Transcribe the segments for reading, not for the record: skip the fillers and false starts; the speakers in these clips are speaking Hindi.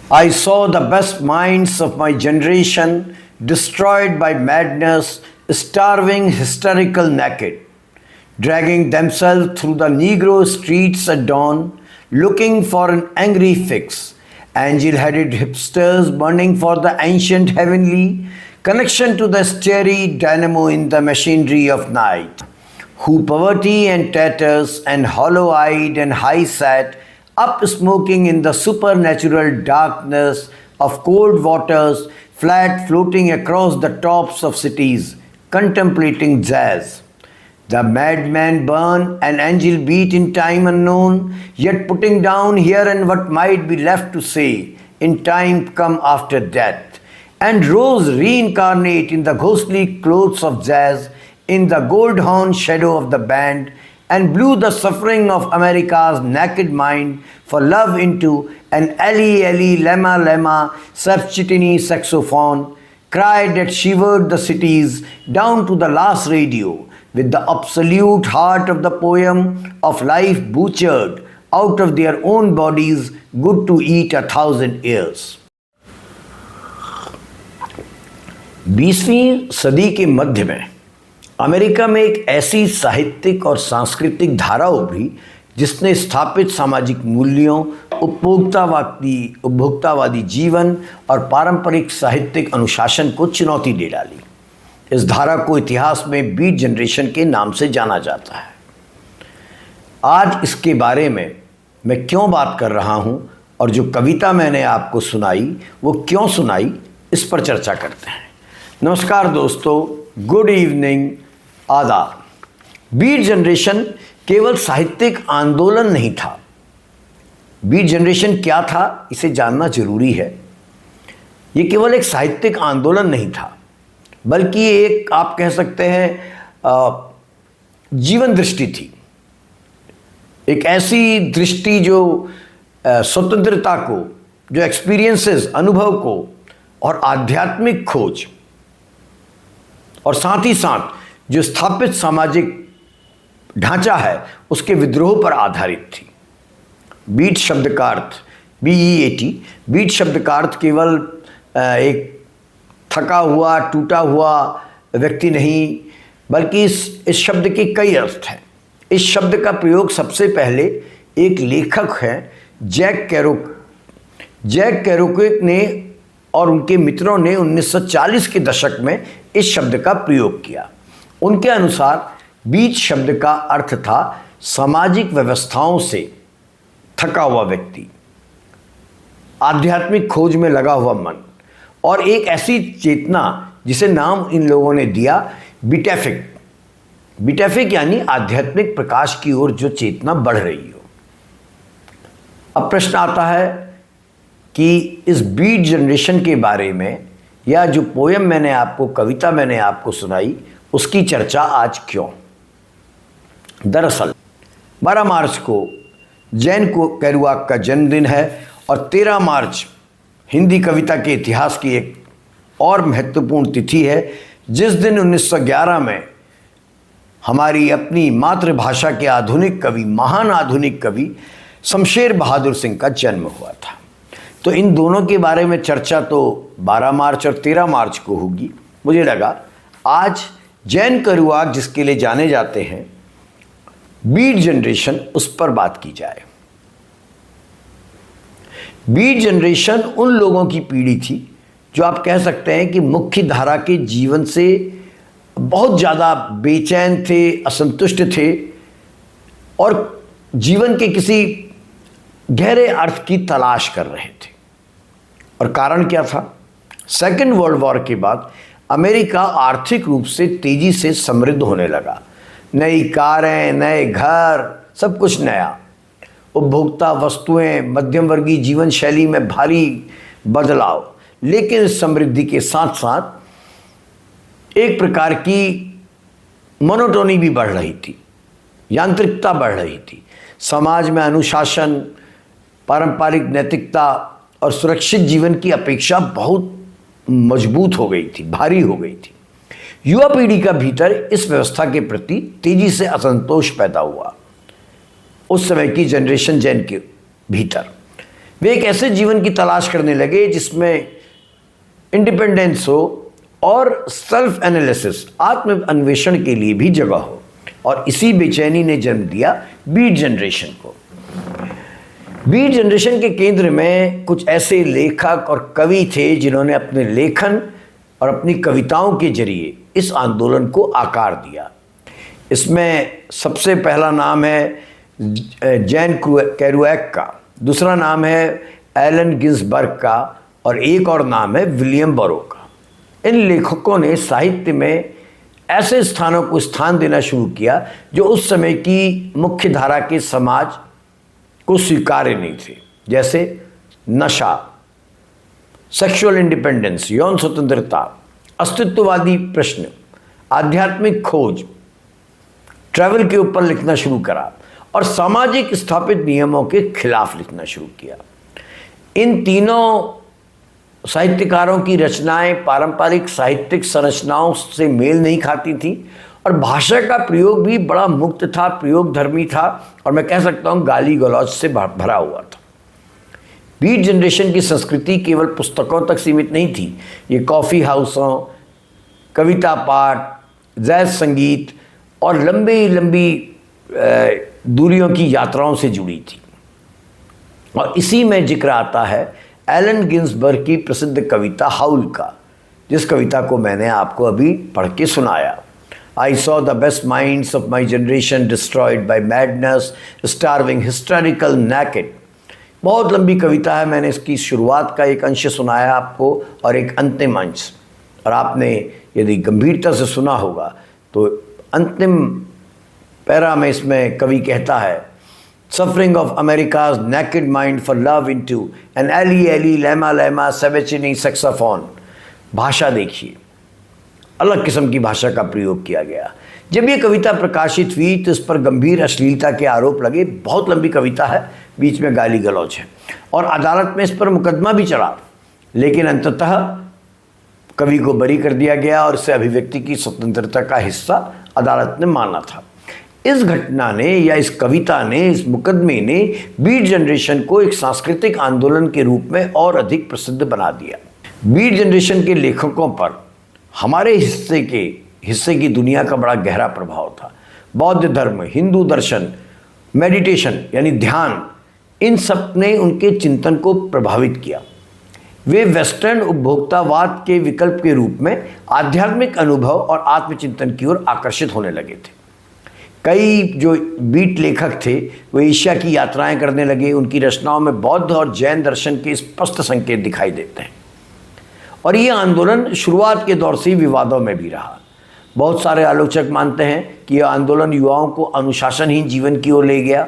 I saw the best minds of my generation destroyed by madness, starving, hysterical, naked, dragging themselves through the Negro streets at dawn, looking for an angry fix. Angel-headed hipsters burning for the ancient heavenly connection to the starry dynamo in the machinery of night, who poverty and tatters and hollow-eyed and high-sat up smoking in the supernatural darkness of cold waters, flat floating across the tops of cities, contemplating jazz. The madman burn, an angel beat in time unknown, yet putting down here and what might be left to say in time come after death, and rose reincarnate in the ghostly clothes of jazz, in the gold horn shadow of the band, and blew the suffering of America's naked mind for love into an Eli Eli Lema Lema Sapchitini saxophone, cried that shivered the cities down to the last radio, with the absolute heart of the poem of life butchered out of their own bodies, good to eat 1,000 years. 20वीं सदी के मध्य में अमेरिका में एक ऐसी साहित्यिक और सांस्कृतिक धारा उभरी जिसने स्थापित सामाजिक मूल्यों, उपभोक्तावादी जीवन और पारंपरिक साहित्यिक अनुशासन को चुनौती दे डाली। इस धारा को इतिहास में बीट जनरेशन के नाम से जाना जाता है। आज इसके बारे में मैं क्यों बात कर रहा हूं और जो कविता मैंने आपको सुनाई वो क्यों सुनाई, इस पर चर्चा करते हैं। नमस्कार दोस्तों, गुड इवनिंग, आदाब। बीट जनरेशन केवल साहित्यिक आंदोलन नहीं था। बीट जनरेशन क्या था, इसे जानना जरूरी है। ये केवल एक साहित्यिक आंदोलन नहीं था, बल्कि एक, आप कह सकते हैं, जीवन दृष्टि थी। एक ऐसी दृष्टि जो स्वतंत्रता को, जो एक्सपीरियंसेस, अनुभव को और आध्यात्मिक खोज और साथ ही साथ जो स्थापित सामाजिक ढांचा है उसके विद्रोह पर आधारित थी। बीट शब्द का अर्थ BEAT, बीट शब्द का अर्थ केवल एक थका हुआ, टूटा हुआ व्यक्ति नहीं, बल्कि इस शब्द के कई अर्थ हैं। इस शब्द का प्रयोग सबसे पहले एक लेखक हैं जैक केरुकेक ने और उनके मित्रों ने 1940 के दशक में इस शब्द का प्रयोग किया। उनके अनुसार बीट शब्द का अर्थ था सामाजिक व्यवस्थाओं से थका हुआ व्यक्ति, आध्यात्मिक खोज में लगा हुआ मन और एक ऐसी चेतना जिसे नाम इन लोगों ने दिया बीटेफिक यानी आध्यात्मिक प्रकाश की ओर जो चेतना बढ़ रही हो। अब प्रश्न आता है कि इस बीट जनरेशन के बारे में, या जो पोयम मैंने आपको, कविता मैंने आपको सुनाई, उसकी चर्चा आज क्यों। दरअसल 12 मार्च को जैन केरुआक का जन्मदिन है और 13 मार्च हिंदी कविता के इतिहास की एक और महत्वपूर्ण तिथि है, जिस दिन 1911 में हमारी अपनी मातृभाषा के आधुनिक कवि, महान आधुनिक कवि शमशेर बहादुर सिंह का जन्म हुआ था। तो इन दोनों के बारे में चर्चा तो 12 मार्च और 13 मार्च को होगी। मुझे लगा आज जैन केरुआक जिसके लिए जाने जाते हैं, बीट जनरेशन, उस पर बात की जाए। बीट जनरेशन उन लोगों की पीढ़ी थी जो आप कह सकते हैं कि मुख्य धारा के जीवन से बहुत ज़्यादा बेचैन थे, असंतुष्ट थे और जीवन के किसी गहरे अर्थ की तलाश कर रहे थे। और कारण क्या था? सेकेंड वर्ल्ड वॉर के बाद अमेरिका आर्थिक रूप से तेजी से समृद्ध होने लगा। नई कारें, नए घर, सब कुछ नया, उपभोक्ता वस्तुएं, मध्यम वर्गीय जीवन शैली में भारी बदलाव। लेकिन इस समृद्धि के साथ साथ एक प्रकार की मोनोटोनी भी बढ़ रही थी, यांत्रिकता बढ़ रही थी। समाज में अनुशासन, पारंपरिक नैतिकता और सुरक्षित जीवन की अपेक्षा बहुत मजबूत हो गई थी, भारी हो गई थी। युवा पीढ़ी का भीतर इस व्यवस्था के प्रति तेजी से असंतोष पैदा हुआ उस समय की जनरेशन जैन के भीतर। वे एक ऐसे जीवन की तलाश करने लगे जिसमें इंडिपेंडेंस हो और सेल्फ एनालिसिस, आत्म अन्वेषण के लिए भी जगह हो। और इसी बेचैनी ने जन्म दिया बीट जनरेशन को। बीट जनरेशन के केंद्र में कुछ ऐसे लेखक और कवि थे जिन्होंने अपने लेखन और अपनी कविताओं के जरिए इस आंदोलन को आकार दिया। इसमें सबसे पहला नाम है जैन केरुएक का, दूसरा नाम है एलन गिन्सबर्ग का और एक और नाम है विलियम बोरो का। इन लेखकों ने साहित्य में ऐसे स्थानों को स्थान देना शुरू किया जो उस समय की मुख्य धारा के समाज को स्वीकार्य नहीं थे, जैसे नशा, सेक्सुअल इंडिपेंडेंस, यौन स्वतंत्रता, अस्तित्ववादी प्रश्न, आध्यात्मिक खोज, ट्रैवल के ऊपर लिखना शुरू करा और सामाजिक स्थापित नियमों के खिलाफ लिखना शुरू किया। इन तीनों साहित्यकारों की रचनाएं पारंपरिक साहित्यिक संरचनाओं से मेल नहीं खाती थी और भाषा का प्रयोग भी बड़ा मुक्त था, प्रयोग धर्मी था और मैं कह सकता हूँ गाली गलौज से भरा हुआ था। बीट जनरेशन की संस्कृति केवल पुस्तकों तक सीमित नहीं थी, ये कॉफ़ी हाउसों, कविता पाठ, जैज़ संगीत और लंबी लंबी दूरियों की यात्राओं से जुड़ी थी। और इसी में जिक्र आता है एलन गिन्सबर्ग की प्रसिद्ध कविता हाउल का, जिस कविता को मैंने आपको अभी पढ़ के सुनाया। I saw the best minds of my generation destroyed by madness, starving, hysterical, naked। बहुत लंबी कविता है, मैंने इसकी शुरुआत का एक अंश सुनाया आपको और एक अंतिम अंश, और आपने यदि गंभीरता से सुना होगा तो अंतिम पैरा में इसमें कवि कहता है, suffering of America's naked mind for love into an eli eli lamma lamma सेवेचिनी सेक्साफोन। भाषा देखिए, अलग किस्म की भाषा का प्रयोग किया गया। जब ये कविता प्रकाशित हुई तो इस पर गंभीर अश्लीलता के आरोप लगे। बहुत लंबी कविता है, बीच में गाली गलौज है और अदालत में इस पर मुकदमा भी चला, लेकिन अंततः कवि को बरी कर दिया गया और इसे अभिव्यक्ति की स्वतंत्रता का हिस्सा अदालत ने माना था। इस घटना ने या इस कविता ने, इस मुकदमे ने बीट जनरेशन को एक सांस्कृतिक आंदोलन के रूप में और अधिक प्रसिद्ध बना दिया। बीट जनरेशन के लेखकों पर हमारे हिस्से की दुनिया का बड़ा गहरा प्रभाव था। बौद्ध धर्म, हिंदू दर्शन, मेडिटेशन यानी ध्यान, इन सब ने उनके चिंतन को प्रभावित किया। वे वेस्टर्न उपभोक्तावाद के विकल्प के रूप में आध्यात्मिक अनुभव और आत्मचिंतन की ओर आकर्षित होने लगे थे। कई जो बीट लेखक थे वो एशिया की यात्राएं करने लगे। उनकी रचनाओं में बौद्ध और जैन दर्शन के स्पष्ट संकेत दिखाई देते हैं और ये आंदोलन शुरुआत के दौर से ही विवादों में भी रहा। बहुत सारे आलोचक मानते हैं कि यह आंदोलन युवाओं को अनुशासनहीन जीवन की ओर ले गया।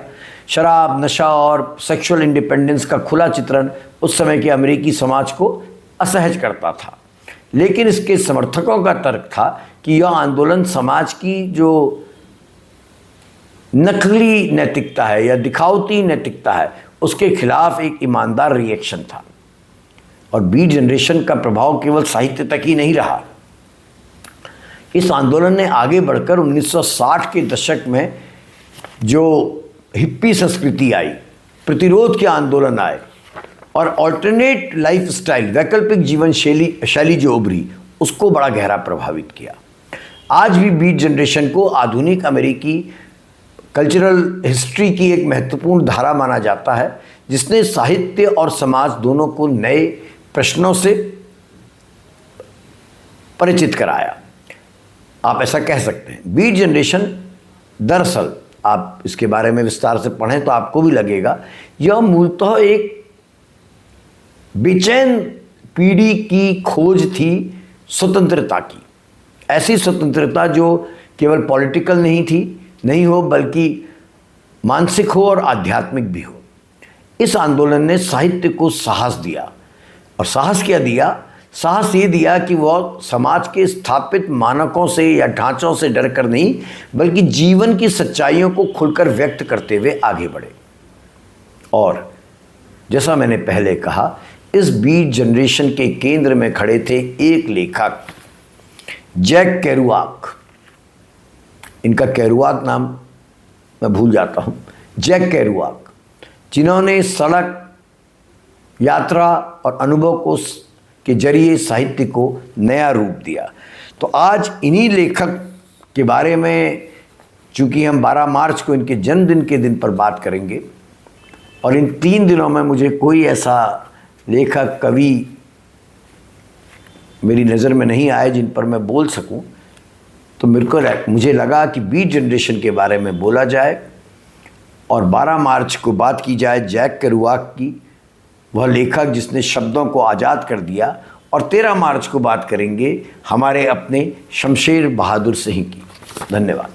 शराब, नशा और सेक्सुअल इंडिपेंडेंस का खुला चित्रण उस समय के अमेरिकी समाज को असहज करता था, लेकिन इसके समर्थकों का तर्क था कि यह आंदोलन समाज की जो नकली नैतिकता है या दिखावटी नैतिकता है उसके खिलाफ एक ईमानदार रिएक्शन था। और बीट जनरेशन का प्रभाव केवल साहित्य तक ही नहीं रहा। इस आंदोलन ने आगे बढ़कर 1960 के दशक में जो हिप्पी संस्कृति आई, प्रतिरोध के आंदोलन आए और ऑल्टरनेट लाइफ स्टाइल, वैकल्पिक जीवन शैली जो उभरी, उसको बड़ा गहरा प्रभावित किया। आज भी बीट जनरेशन को आधुनिक अमेरिकी कल्चरल हिस्ट्री की एक महत्वपूर्ण धारा माना जाता है, जिसने साहित्य और समाज दोनों को नए प्रश्नों से परिचित कराया। आप ऐसा कह सकते हैं। बीट जनरेशन दरअसल, आप इसके बारे में विस्तार से पढ़ें तो आपको भी लगेगा, यह मूलतः एक बेचैन पीढ़ी की खोज थी स्वतंत्रता की। ऐसी स्वतंत्रता जो केवल पॉलिटिकल नहीं हो बल्कि मानसिक हो और आध्यात्मिक भी हो। इस आंदोलन ने साहित्य को साहस दिया, और साहस क्या दिया? साहस ये दिया कि वह समाज के स्थापित मानकों से या ढांचों से डरकर नहीं, बल्कि जीवन की सच्चाइयों को खुलकर व्यक्त करते हुए आगे बढ़े। और जैसा मैंने पहले कहा, इस बीट जनरेशन के केंद्र में खड़े थे एक लेखक, जैक केरुआक। इनका केरुआक नाम मैं भूल जाता हूँ, जैक केरुआक, जिन्होंने सड़क, यात्रा और अनुभव को के जरिए साहित्य को नया रूप दिया। तो आज इन्हीं लेखक के बारे में, चूँकि हम 12 मार्च को इनके जन्मदिन के दिन पर बात करेंगे और इन 3 दिनों में मुझे कोई ऐसा लेखक कवि मेरी नज़र में नहीं आए जिन पर मैं बोल सकूं, तो मुझे लगा कि बीट जनरेशन के बारे में बोला जाए और 12 मार्च को बात की जाए जैक केरुआक की, वह लेखक जिसने शब्दों को आज़ाद कर दिया। और 13 मार्च को बात करेंगे हमारे अपने शमशेर बहादुर सिंह की। धन्यवाद।